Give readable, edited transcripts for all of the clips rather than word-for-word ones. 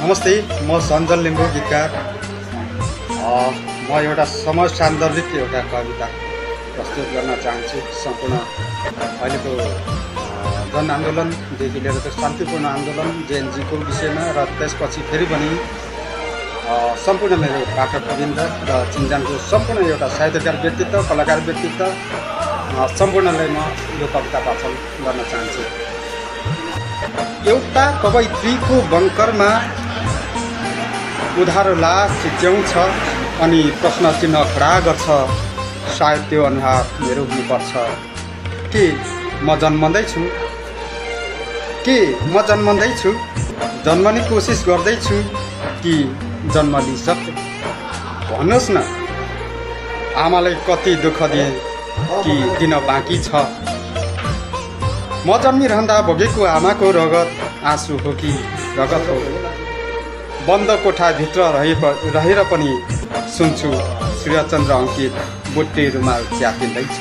नमस्ते, म सञ्जल लिम्बू गीतकार। म एउटा समाज सान्दर्भिक एउटा कविता प्रस्तुत गर्न चाहन्छु। सम्पूर्ण अहिलेको जनआन्दोलनदेखि लिएर चाहिँ शान्तिपूर्ण आन्दोलन जेएनजीको विषयमा र त्यसपछि फेरि पनि सम्पूर्ण मेरो पाठकवृन्द र चिन्जानको सम्पूर्ण एउटा साहित्यकार व्यक्तित्व, कलाकार व्यक्तित्व सम्पूर्णलाई म यो कविता वाचन गर्न चाहन्छु। एउटा कवयित्रीको बङ्करमा उधारो लास चिच्याउँछ अनि प्रश्न चिन्ह खडा गर्छ। सायद त्यो अनुहार मेरो हुनुपर्छ। के म जन्मँदैछु? जन्मने कोसिस गर्दैछु कि जन्म लिइसके? भन्नुहोस् न, आमालाई कति दुःख दिए कि दिन बाँकी छ? म जन्मिरहँदा बगेको आमाको रगत आँसु हो कि रगत हो? बन्द कोठाभित्र रहेर पनि सुन्छु सूर्यचन्द्र अङ्कित बुट्टे रुमाल च्यातिँदैछ।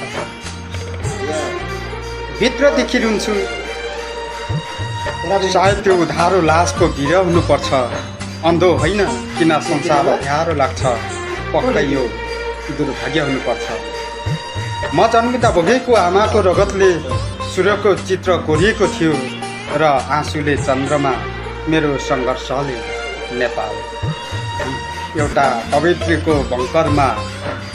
भित्रदेखि रुन्छु, सायद त्यो उधारो लासको गिर हुनुपर्छ। अन्धो होइन किन संसार अँध्यारो लाग्छ, पक्कै यो दुर्भाग्य हुनुपर्छ। म जन्मिँदा बगेको आमाको रगतले सूर्यको चित्र कोरिएको थियो र आँसुले चन्द्रमा मेरो सङ्घर्षले नेपाल। एउटा कवयित्रीको बङ्करमा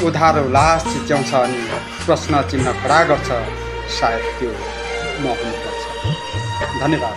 उधारो लास चिच्याउँछ अनि प्रश्न चिन्ह खडा गर्छ। सायद त्यो म हुनुपर्छ। धन्यवाद।